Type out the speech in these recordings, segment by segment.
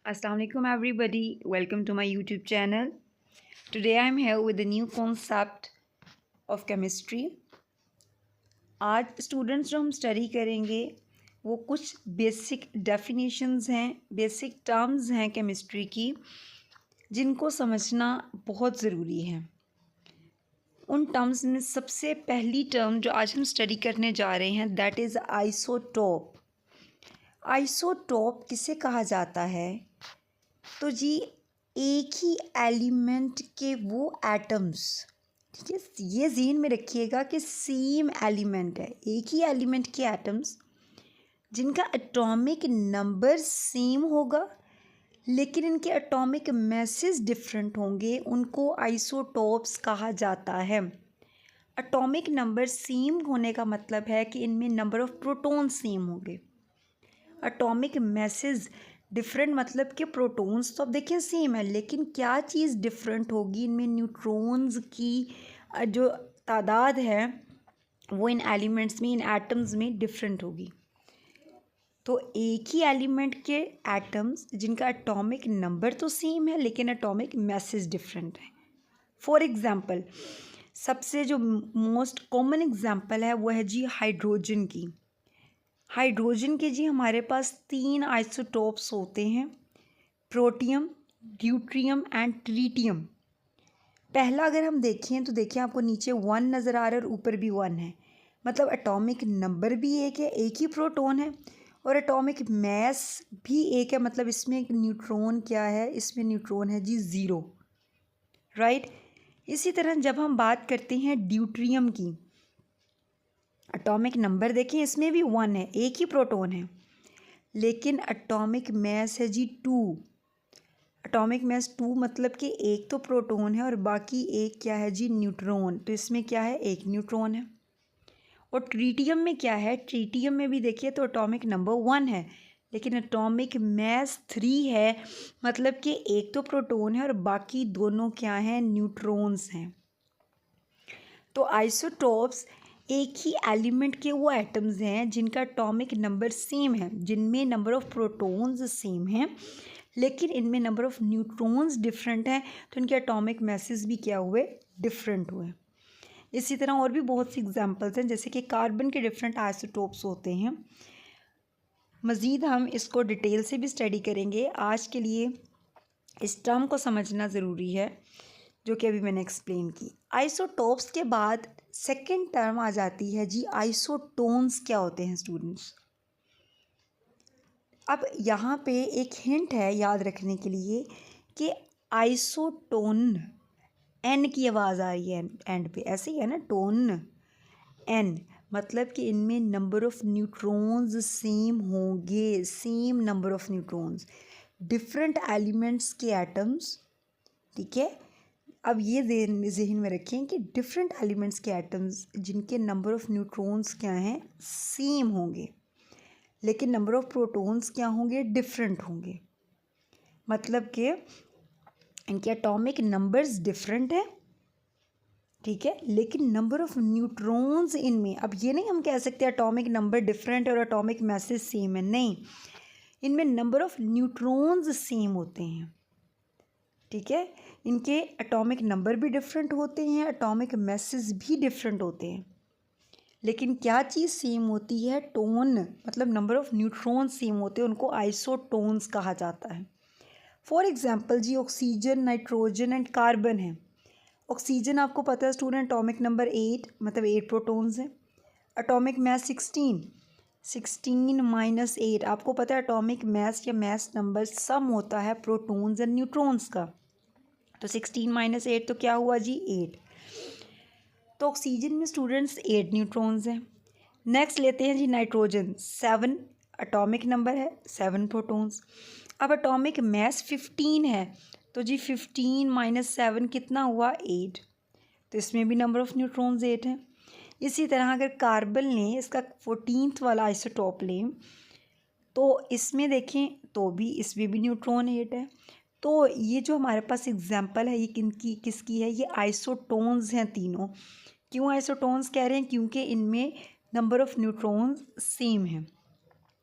Assalamu alaikum everybody. Welcome to my YouTube channel. Today I am here with a new concept of chemistry. आज students जो हम study करेंगे वो कुछ basic definitions हैं, basic terms हैं केमिस्ट्री की, जिनको समझना बहुत ज़रूरी है। उन टर्म्स में सबसे पहली टर्म जो आज हम स्टडी करने जा रहे हैं दैट इज़ आइसोटोप। आइसोटोप किसे कहा जाता है? तो जी एक ही एलिमेंट के वो एटम्स, ठीक है, ये ज़हन में रखिएगा कि सेम एलिमेंट है, एक ही एलिमेंट के एटम्स जिनका एटॉमिक नंबर सेम होगा लेकिन इनके एटॉमिक मैसेज डिफरेंट होंगे, उनको आइसोटोप्स कहा जाता है। एटॉमिक नंबर सेम होने का मतलब है कि इनमें नंबर ऑफ प्रोटॉन सेम होंगे। एटॉमिक मैसेज डिफरेंट मतलब कि प्रोटॉन्स तो अब देखिए सेम है, लेकिन क्या चीज़ डिफरेंट होगी, इनमें न्यूट्रॉन्स की जो तादाद है वो इन एलिमेंट्स में, इन एटम्स में डिफरेंट होगी। तो एक ही एलिमेंट के एटम्स जिनका एटॉमिक नंबर तो सेम है लेकिन एटॉमिक मैसेज डिफरेंट है। फॉर एग्ज़ाम्पल सबसे जो मोस्ट कॉमन एग्ज़ाम्पल है वो है जी हाइड्रोजन की। हाइड्रोजन के जी हमारे पास 3 आइसोटोप्स होते हैं, प्रोटियम, ड्यूट्रियम एंड ट्रीटियम। पहला अगर हम देखें तो देखिए आपको नीचे 1 नज़र आ रहा है और ऊपर भी 1 है, मतलब एटॉमिक नंबर भी एक है, एक ही प्रोटॉन है, और एटॉमिक मैस भी एक है, मतलब इसमें एक न्यूट्रॉन क्या है, इसमें न्यूट्रॉन है जी 0, राइट। इसी तरह जब हम बात करते हैं ड्यूट्रियम की, एटॉमिक नंबर देखें इसमें भी 1 है, एक ही प्रोटॉन है, लेकिन एटॉमिक मैस है जी 2। एटॉमिक मैस 2 मतलब कि एक तो प्रोटॉन है और बाकी एक क्या है जी न्यूट्रॉन, तो इसमें क्या है, एक न्यूट्रॉन है। और ट्रीटियम में क्या है, ट्रीटियम में भी देखिए तो एटॉमिक नंबर 1 है लेकिन एटॉमिक मैस 3 है, मतलब कि एक तो प्रोटॉन है और बाकी दोनों क्या हैं, न्यूट्रॉन्स हैं। तो आइसोटोप्स एक ही एलिमेंट के वो एटम्स हैं जिनका एटॉमिक नंबर सेम है, जिनमें नंबर ऑफ़ प्रोटॉन्स सेम हैं लेकिन इनमें नंबर ऑफ़ न्यूट्रॉन्स डिफरेंट हैं, तो इनके एटॉमिक मैसेज भी क्या हुए, डिफरेंट हुए। इसी तरह और भी बहुत सी एग्जांपल्स हैं, जैसे कि कार्बन के डिफरेंट आइसोटोप्स होते हैं। मज़ीद हम इसको डिटेल से भी स्टडी करेंगे। आज के लिए इस टर्म को समझना ज़रूरी है जो कि अभी मैंने एक्सप्लेन की। आइसोटोप्स के बाद सेकंड टर्म आ जाती है जी आइसोटोन्स। क्या होते हैं स्टूडेंट्स? अब यहाँ पे एक हिंट है याद रखने के लिए कि आइसोटोन, एन की आवाज़ आ रही है एंड पे, ऐसे ही है ना, टोन एन, मतलब कि इनमें नंबर ऑफ़ न्यूट्रॉन्स सेम होंगे, same number of neutrons, different elements के एटम्स, ठीक है। अब ये ज़हन में रखें कि डिफरेंट एलिमेंट्स के एटम्स जिनके नंबर ऑफ़ न्यूट्रॉन्स क्या हैं, सेम होंगे, लेकिन नंबर ऑफ़ प्रोटॉन्स क्या होंगे, डिफरेंट होंगे, मतलब कि इनके एटॉमिक नंबर्स डिफरेंट है, ठीक है, लेकिन नंबर ऑफ़ न्यूट्रॉन्स इनमें, अब ये नहीं हम कह सकते एटॉमिक नंबर डिफरेंट और एटॉमिक मैसेज सेम है, नहीं, इनमें नंबर ऑफ़ न्यूट्रॉन्स सेम होते हैं, ठीक है। इनके एटॉमिक नंबर भी डिफरेंट होते हैं, एटॉमिक मैसेज भी डिफरेंट होते हैं, लेकिन क्या चीज़ सेम होती है, टोन, मतलब नंबर ऑफ़ न्यूट्रॉन सेम होते हैं, उनको आइसोटोन्स कहा जाता है। फॉर एग्जांपल जी ऑक्सीजन, नाइट्रोजन एंड कार्बन है। ऑक्सीजन आपको पता है स्टूडेंट, एटॉमिक नंबर 8, मतलब 8 प्रोटॉन्स हैं, एटॉमिक मैस 16 माइनस 8, आपको पता है एटॉमिक मैस या मैस नंबर सम होता है प्रोटॉन्स एंड न्यूट्रॉन्स का, तो 16 माइनस 8 तो क्या हुआ जी 8। तो ऑक्सीजन में स्टूडेंट्स 8 न्यूट्रॉन्स हैं। नेक्स्ट लेते हैं जी नाइट्रोजन, 7 एटॉमिक नंबर है, 7 प्रोटॉन्स। अब एटॉमिक मैस 15 है, तो जी 15 माइनस 7 कितना हुआ, 8, तो इसमें भी नंबर ऑफ़ न्यूट्रॉन्स 8 है। इसी तरह अगर कार्बन लें, इसका 14th वाला आइसोटोप लें, तो इसमें देखें तो भी इसमें भी न्यूट्रॉन 8 है। तो ये जो हमारे पास एग्जांपल है ये किसकी है, ये आइसोटोन्स हैं तीनों। क्यों आइसोटोन्स कह रहे हैं, क्योंकि इनमें नंबर ऑफ़ न्यूट्रॉन्स सेम है,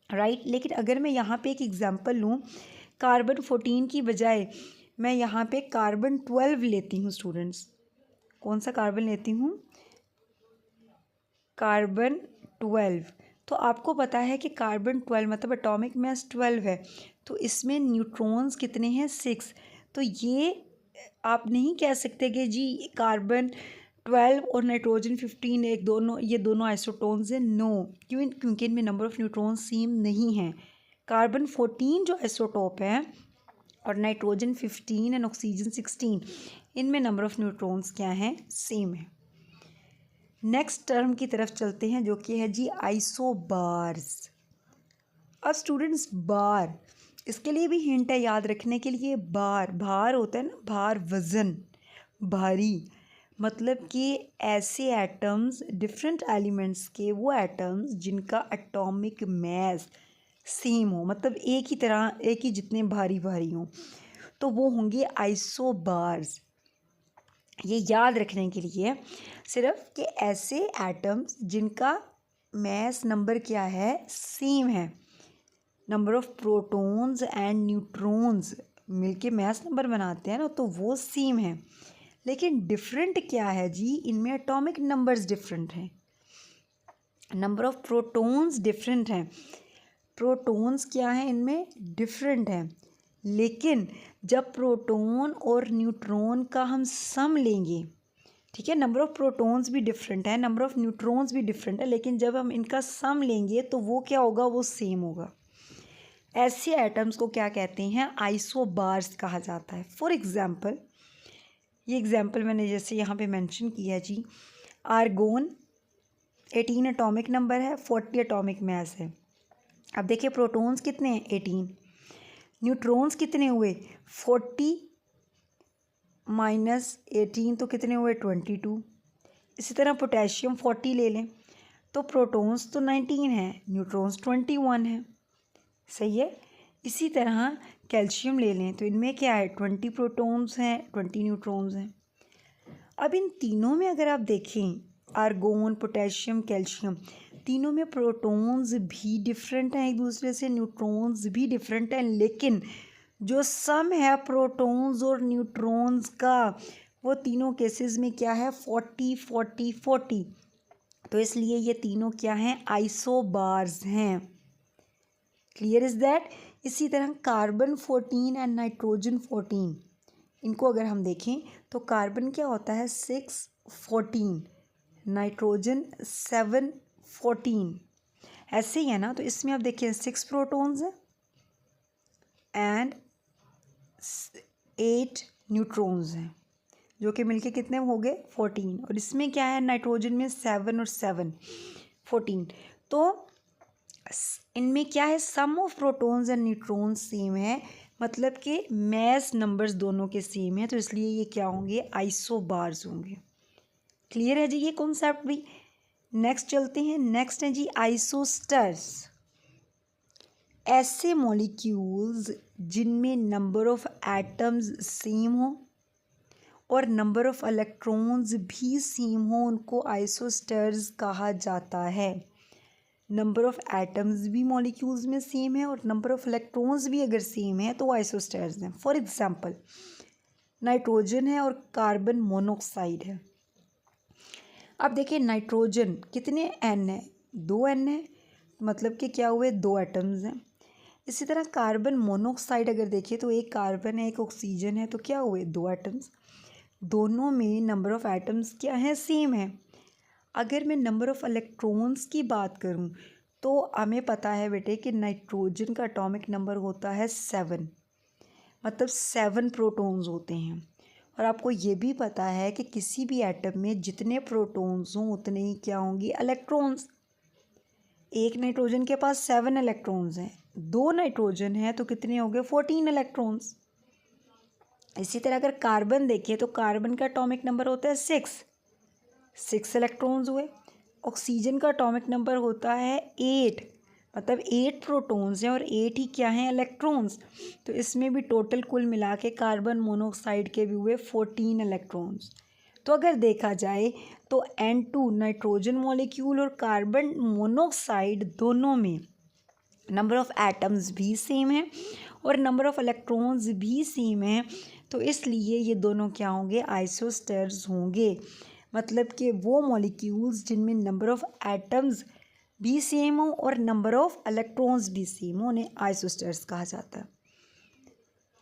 राइट। लेकिन अगर मैं यहाँ पे एक एग्जांपल लूँ कार्बन 14 की बजाय मैं यहाँ पे कार्बन 12 लेती हूँ स्टूडेंट्स। कौन सा कार्बन लेती हूँ? कार्बन 12। तो आपको पता है कि कार्बन 12 मतलब एटॉमिक मास 12 है, तो इसमें न्यूट्रॉन्स कितने हैं? 6। तो ये आप नहीं कह सकते कि जी कार्बन 12 और नाइट्रोजन 15 एक दोनों ये दोनों आइसोटोन्स हैं। नो, क्योंकि इनमें नंबर ऑफ़ न्यूट्रॉन्स सेम नहीं हैं। कार्बन 14 जो आइसोटोप है और नाइट्रोजन 15 एंड ऑक्सीजन 16, इनमें नंबर ऑफ़ न्यूट्रॉन्स क्या हैं? सेम है। नेक्स्ट टर्म की तरफ चलते हैं जो कि है जी आइसोबार्स। अब स्टूडेंट्स बार, इसके लिए भी हिंट है याद रखने के लिए। बार, भार होता है ना, भार वज़न, भारी, मतलब कि ऐसे एटम्स, डिफरेंट एलिमेंट्स के वो एटम्स जिनका एटॉमिक मास सेम हो, मतलब एक ही तरह, एक ही जितने भारी भारी हों, तो वो होंगे आइसोबार्स। ये याद रखने के लिए सिर्फ कि ऐसे एटम्स जिनका मास नंबर क्या है? सेम है। Number of protons and neutrons मिलके मास नंबर बनाते हैं ना, तो वो सेम है। लेकिन डिफरेंट क्या है जी? इनमें एटॉमिक नंबर्स डिफरेंट हैं, नंबर ऑफ़ प्रोटॉन्स डिफरेंट हैं, प्रोटॉन्स क्या हैं इनमें? डिफरेंट हैं। लेकिन जब प्रोटॉन और न्यूट्रॉन का हम सम लेंगे, ठीक है, नंबर ऑफ़ प्रोटॉन्स भी डिफरेंट है, नंबर ऑफ़ न्यूट्रॉन्स भी डिफरेंट है, लेकिन जब हम इनका सम लेंगे तो वो क्या होगा? वो सेम होगा। ऐसे एटम्स को क्या कहते हैं? आइसोबार्स कहा जाता है। फॉर एग्ज़ाम्पल, ये एग्ज़ाम्पल मैंने जैसे यहाँ पे मेंशन किया जी, आर्गोन 18 एटॉमिक नंबर है, 40 एटॉमिक मास है। अब देखिए प्रोटॉन्स कितने हैं? 18। न्यूट्रॉन्स कितने हुए? 40 माइनस 18 तो कितने हुए? 22। इसी तरह पोटेशियम 40 ले लें तो प्रोटॉन्स तो 19 हैं, न्यूट्रॉन्स 21 हैं। सही है। इसी तरह कैल्शियम ले लें तो इनमें क्या है? 20 प्रोटॉन्स हैं, 20 न्यूट्रॉन्स हैं। अब इन तीनों में अगर आप देखें, आर्गोन, पोटेशियम, कैल्शियम, तीनों में प्रोटॉन्स भी डिफरेंट हैं एक दूसरे से, न्यूट्रॉन्स भी डिफरेंट हैं, लेकिन जो सम है प्रोटॉन्स और न्यूट्रॉन्स का, वो तीनों केसेस में क्या है? 40 40 40। तो इसलिए ये तीनों क्या हैं? आइसोबार्स हैं। Clear is that? इसी तरह कार्बन 14 एंड नाइट्रोजन 14, इनको अगर हम देखें तो कार्बन क्या होता है? 6 14, नाइट्रोजन 7 14। ऐसे ही है ना? तो इसमें आप देखिए 6 प्रोटॉन्स हैं एंड 8 न्यूट्रॉन्स हैं, जो कि मिलके कितने हो गए? 14। और इसमें क्या है? नाइट्रोजन में 7 और 7 14। तो इनमें क्या है? Sum of protons and neutrons same है, मतलब कि मास नंबर्स दोनों के सेम है, तो इसलिए ये क्या होंगे? आइसोबार्स होंगे। क्लियर है जी ये कॉन्सेप्ट भी? नेक्स्ट चलते हैं। नेक्स्ट है जी आइसोस्टर्स। ऐसे मॉलिक्यूल्स जिनमें नंबर ऑफ एटम्स सेम हो और नंबर ऑफ इलेक्ट्रॉन्स भी सेम हो, उनको आइसोस्टर्स कहा जाता है। नंबर ऑफ़ एटम्स भी मॉलिक्यूल्स में सेम है और नंबर ऑफ़ इलेक्ट्रॉन्स भी अगर सेम है तो आइसोस्टर्स हैं। फॉर एग्जांपल, नाइट्रोजन है और कार्बन मोनोऑक्साइड है। अब देखिए नाइट्रोजन कितने एन है? 2 एन है, मतलब कि क्या हुए? 2 एटम्स हैं। इसी तरह कार्बन मोनोऑक्साइड अगर देखिए तो एक कार्बन है, एक ऑक्सीजन है, तो क्या हुए? 2 एटम्स। दोनों में नंबर ऑफ़ एटम्स क्या है? सेम है। अगर मैं नंबर ऑफ़ इलेक्ट्रॉन्स की बात करूं तो हमें पता है बेटे कि नाइट्रोजन का एटॉमिक नंबर होता है 7, मतलब 7 प्रोटॉन्स होते हैं। और आपको ये भी पता है कि किसी भी एटम में जितने प्रोटॉन्स हों उतने ही क्या होंगे? इलेक्ट्रॉन्स। एक नाइट्रोजन के पास 7 इलेक्ट्रॉन्स हैं, 2 नाइट्रोजन है तो कितने हो गए? 14 इलेक्ट्रॉन्स। इसी तरह अगर कार्बन देखिए तो कार्बन का एटॉमिक नंबर होता है 6 इलेक्ट्रॉन्स हुए। ऑक्सीजन का एटॉमिक नंबर होता है 8, मतलब 8 प्रोटॉन्स हैं और 8 ही क्या हैं? इलेक्ट्रॉन्स। तो इसमें भी टोटल कुल मिला के कार्बन मोनोऑक्साइड के भी हुए 14 इलेक्ट्रॉन्स। तो अगर देखा जाए तो N2 नाइट्रोजन मॉलिक्यूल और कार्बन मोनोऑक्साइड दोनों में नंबर ऑफ़ एटम्स भी सेम है और नंबर ऑफ़ इलेक्ट्रॉन्स भी सेम है, तो इसलिए ये दोनों क्या होंगे, आइसोस्टर्स होंगे। मतलब कि वो मॉलिक्यूल्स जिनमें नंबर ऑफ़ एटम्स भी सेम हो और नंबर ऑफ़ इलेक्ट्रॉन्स भी सेम हो, उन्हें आइसोस्टर्स कहा जाता है।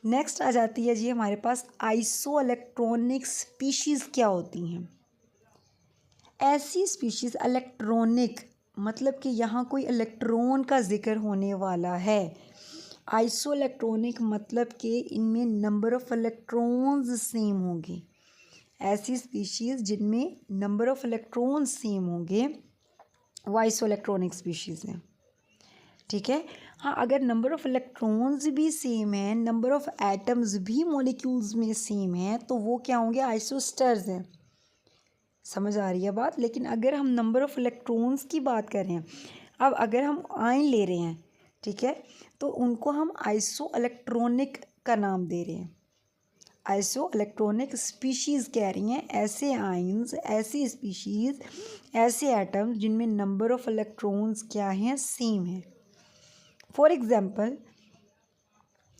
नेक्स्ट आ जाती है जी हमारे पास आइसो इलेक्ट्रॉनिक स्पीशीज़ क्या होती हैं। ऐसी स्पीशीज़ इलेक्ट्रॉनिक मतलब कि यहाँ कोई इलेक्ट्रॉन का जिक्र होने वाला है। आइसो इलेक्ट्रॉनिक मतलब कि इनमें नंबर ऑफ़ इलेक्ट्रॉन्स सेम होंगे। ऐसी स्पीशीज़ जिनमें नंबर ऑफ़ इलेक्ट्रॉन्स सेम होंगे वो आइसो इलेक्ट्रॉनिक स्पीशीज़ हैं। ठीक है। हाँ, अगर नंबर ऑफ़ इलेक्ट्रॉन्स भी सेम है, नंबर ऑफ़ एटम्स भी मॉलिक्यूल्स में सेम है, तो वो क्या होंगे, आइसोस्टर्स हैं। समझ आ रही है बात। लेकिन अगर हम नंबर ऑफ़ इलेक्ट्रॉन्स की बात कर रहे हैं, अब अगर हम आयन ले रहे हैं, ठीक है, तो उनको हम आइसो इलेक्ट्रॉनिक का नाम दे रहे हैं। आइसो इलेक्ट्रॉनिक स्पीशीज़ कह रही हैं ऐसे आयन्स, ऐसी स्पीशीज़, ऐसे एटम्स जिनमें नंबर ऑफ़ इलेक्ट्रॉन्स क्या हैं, सेम है। फॉर एग्ज़ाम्पल,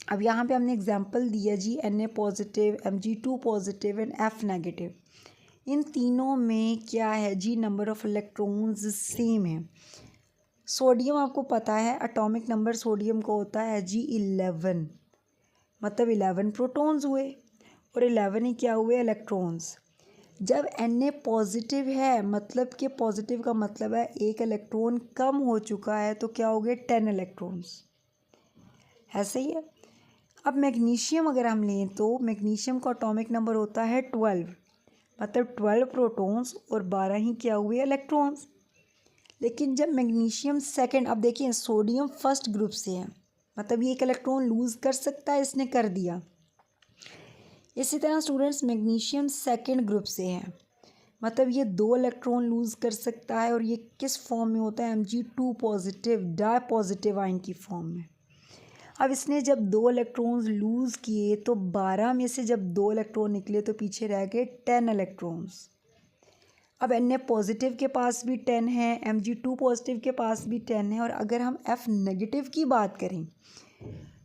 अब यहाँ पे हमने एग्ज़ाम्पल दिया जी Na positive, Mg2 positive and F negative. इन तीनों में क्या है जी, नंबर ऑफ़ इलेक्ट्रॉन्स सेम है। सोडियम आपको पता है एटॉमिक नंबर सोडियम का होता है जी 11, मतलब 11 प्रोटॉन्स हुए और 11 ही क्या हुए, इलेक्ट्रॉन्स। जब Na पॉजिटिव है, मतलब कि पॉजिटिव का मतलब है एक इलेक्ट्रॉन कम हो चुका है, तो क्या हो गए, 10 इलेक्ट्रॉन्स। ऐसे ही है। अब मैग्नीशियम अगर हम लें तो मैग्नीशियम का एटॉमिक नंबर होता है 12, मतलब 12 प्रोटॉन्स और 12 ही क्या हुए, इलेक्ट्रॉन्स। लेकिन जब मैग्नीशियम सेकंड, अब देखिए सोडियम फर्स्ट ग्रुप से है, मतलब ये एक इलेक्ट्रॉन लूज़ कर सकता है, इसने कर दिया। इसी तरह स्टूडेंट्स मैग्नीशियम सेकंड ग्रुप से है, मतलब ये 2 इलेक्ट्रॉन लूज़ कर सकता है और ये किस फॉर्म में होता है, Mg2 positive di positive ion की फॉर्म में। अब इसने जब 2 इलेक्ट्रॉन्स लूज़ किए तो 12 में से जब 2 इलेक्ट्रॉन निकले तो पीछे रह गए 10 इलेक्ट्रॉन्स। अब Na पॉजिटिव के पास भी 10 है, Mg2 पॉजिटिव के पास भी 10 है, और अगर हम F नेगेटिव की बात करें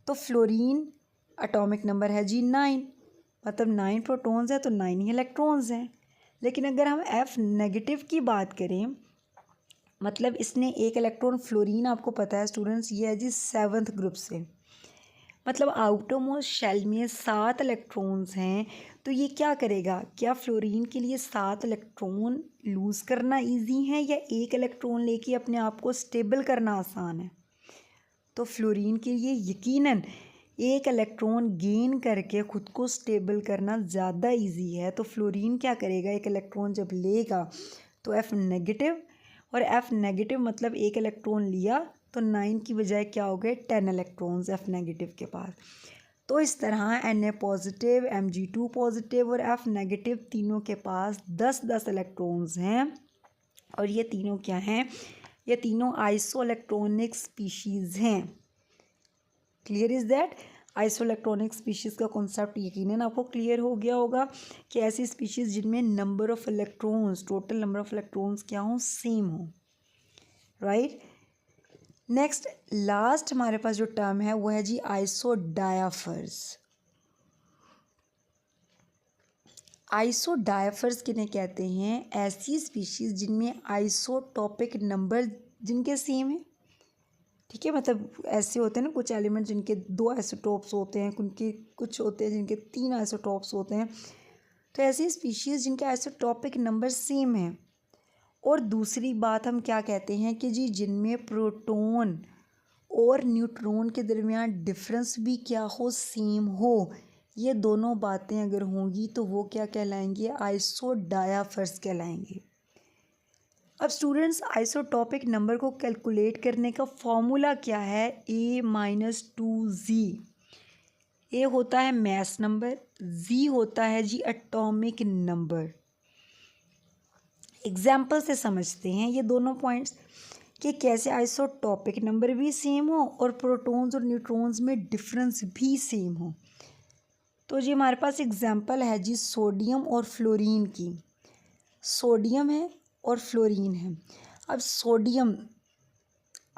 तो फ्लोरीन एटॉमिक नंबर है जी 9, मतलब 9 प्रोटॉन्स है तो 9 ही इलेक्ट्रॉन्स हैं। लेकिन अगर हम F नेगेटिव की बात करें, मतलब इसने एक इलेक्ट्रॉन, फ्लोरीन आपको पता है स्टूडेंट्स ये है जी 7th ग्रुप से, मतलब आउटरमोस्ट शेल में 7 इलेक्ट्रॉन्स हैं। तो ये क्या करेगा, क्या फ्लोरीन के लिए 7 इलेक्ट्रॉन लूज़ करना इजी है या एक इलेक्ट्रॉन लेके अपने आप को स्टेबल करना आसान है? तो फ्लोरीन के लिए यकीनन एक इलेक्ट्रॉन गेन करके ख़ुद को स्टेबल करना ज़्यादा इजी है। तो फ्लोरीन क्या करेगा, एक इलेक्ट्रॉन जब लेगा तो F नेगेटिव, और F नेगेटिव मतलब एक इलेक्ट्रॉन लिया तो 9 की बजाय क्या हो गए, 10 इलेक्ट्रॉन्स F नेगेटिव के पास। तो इस तरह Na पॉजिटिव, Mg2 पॉजिटिव और F नेगेटिव तीनों के पास 10-10 इलेक्ट्रॉन्स हैं, और ये तीनों क्या हैं, ये तीनों आइसो इलेक्ट्रॉनिक स्पीशीज़ हैं। Clear is that. Iso electronic species का कॉन्सेप्ट यकीनन आपको क्लियर हो गया होगा कि ऐसी स्पीशीज़ जिनमें number of electrons, total number of electrons क्या हों, सेम हो, राइट। नेक्स्ट लास्ट हमारे पास जो टर्म है वो है जी आइसोडायाफर्स। आइसोडायाफर्स किन्हें कहते हैं, ऐसी स्पीशीज़ जिनमें आइसोटॉपिक नंबर जिनके सेम है। ठीक है, मतलब ऐसे होते हैं ना कुछ एलिमेंट जिनके 2 आइसोटॉप्स होते हैं, उनके कुछ होते हैं जिनके 3 आइसोटॉप्स होते हैं। तो ऐसी स्पीशीज़ जिनके आइसोटॉपिक नंबर सेम हैं। और दूसरी बात हम क्या कहते हैं कि जी जिनमें प्रोटॉन और न्यूट्रॉन के दरमियान डिफरेंस भी क्या हो, सेम हो। ये दोनों बातें अगर होंगी तो वो क्या कहलाएंगे, आइसोडायाफर्स कहलाएंगे। अब स्टूडेंट्स आइसोटॉपिक नंबर को कैलकुलेट करने का फॉर्मूला क्या है, A-2Z। ए होता है मास नंबर, Z होता है जी एटॉमिक नंबर। एग्जाम्पल से समझते हैं ये दोनों पॉइंट्स कि कैसे आइसोटॉपिक नंबर भी सेम हो और प्रोटॉन्स और न्यूट्रॉन्स में डिफरेंस भी सेम हो। तो जी हमारे पास एग्जाम्पल है जी सोडियम और फ्लोरीन की। सोडियम है और फ्लोरीन है। अब सोडियम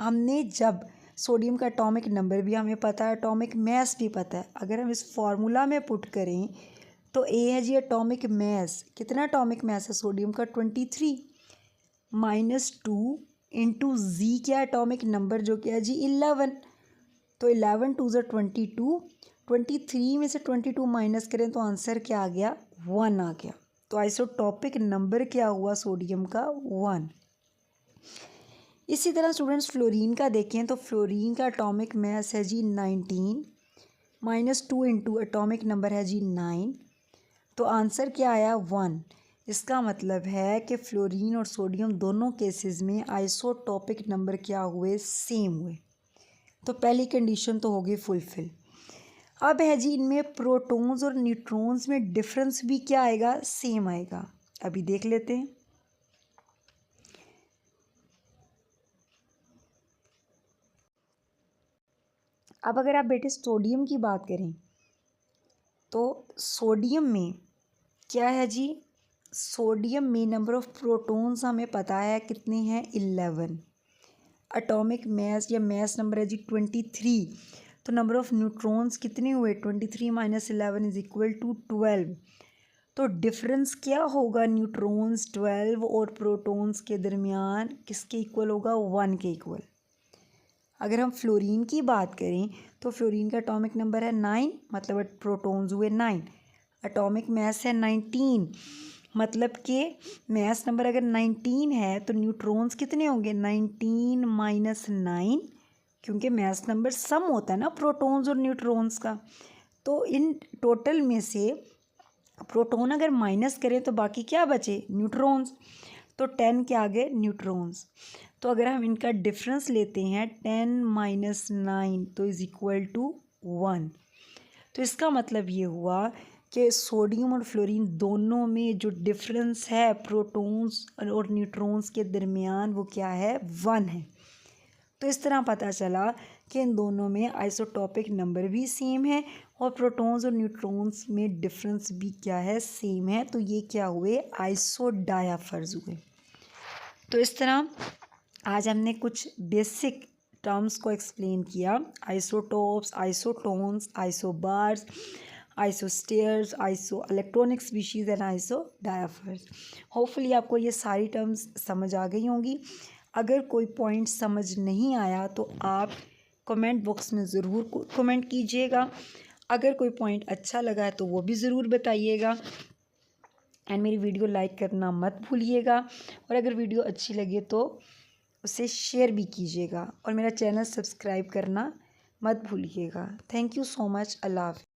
हमने जब सोडियम का एटॉमिक नंबर भी हमें पता है, एटॉमिक मास भी पता है। अगर हम इस फार्मूला में पुट करें तो ए है जी एटॉमिक मास, कितना एटॉमिक मास है सोडियम का 23 -2 इंटू जी क्या एटॉमिक नंबर जो क्या है जी 11। तो 11 2 ज़ा 22, 23 में से 22 माइनस करें तो आंसर क्या आ गया 1 आ गया। तो आइसोटॉपिक नंबर क्या हुआ सोडियम का 1। इसी तरह स्टूडेंट्स फ्लोरीन का देखें तो फ्लोरीन का एटॉमिक मास है जी 19 -2 इंटू एटॉमिक नंबर है जी 9, तो आंसर क्या आया 1। इसका मतलब है कि फ्लोरीन और सोडियम दोनों केसेस में आइसोटॉपिक नंबर क्या हुए सेम हुए। तो पहली कंडीशन तो होगी फुलफिल। अब है जी इनमें प्रोटॉन्स और न्यूट्रॉन्स में डिफरेंस भी क्या आएगा सेम आएगा। अभी देख लेते हैं। अब अगर आप बेटे सोडियम की बात करें तो सोडियम में क्या है जी, सोडियम में नंबर ऑफ़ प्रोटॉन्स हमें पता है कितने हैं 11, एटॉमिक मास या मास नंबर है जी 23, तो नंबर ऑफ़ न्यूट्रॉन्स कितने हुए 23 - 11 इज इक्वल टू 12। तो डिफरेंस क्या होगा न्यूट्रॉन्स 12 और प्रोटॉन्स के दरमियान किसके इक्वल होगा 1 के इक्वल। अगर हम फ्लोरीन की बात करें तो फ्लोरीन का एटॉमिक नंबर है 9, मतलब प्रोटॉन्स हुए 9, एटॉमिक मास है 19, मतलब कि मास नंबर अगर 19 है तो न्यूट्रॉन्स कितने होंगे 19 - 9, क्योंकि मास नंबर सम होता है ना प्रोटॉन्स और न्यूट्रॉन्स का। तो इन टोटल में से प्रोटॉन अगर माइनस करें तो बाकी क्या बचे न्यूट्रॉन्स, तो 10 के आगे न्यूट्रॉन्स। तो अगर हम इनका डिफरेंस लेते हैं 10 - 9 तो इज़ इक्वल टू 1। तो इसका मतलब ये हुआ कि सोडियम और फ्लोरीन दोनों में जो डिफरेंस है प्रोटॉन्स और न्यूट्रॉन्स के दरमियान वो क्या है 1 है। तो इस तरह पता चला कि इन दोनों में आइसोटॉपिक नंबर भी सेम है और प्रोटॉन्स और न्यूट्रॉन्स में डिफरेंस भी क्या है सेम है। तो ये क्या हुए आइसोडायाफर्स हुए। तो इस तरह आज हमने कुछ बेसिक टर्म्स को एक्सप्लेन किया, isotopes, isotones, isobars, isosters, iso electronic species and isodiaphers. Hopefully आपको ये सारी टर्म्स समझ आ गई होंगी। अगर कोई पॉइंट समझ नहीं आया तो आप कमेंट बॉक्स में ज़रूर कमेंट कीजिएगा। अगर कोई पॉइंट अच्छा लगा है तो वो भी ज़रूर बताइएगा एंड मेरी वीडियो लाइक करना मत भूलिएगा। और अगर वीडियो अच्छी लगे तो उसे शेयर भी कीजिएगा और मेरा चैनल सब्सक्राइब करना मत भूलिएगा। Thank you so much. अल्लाह हाफ़िज़।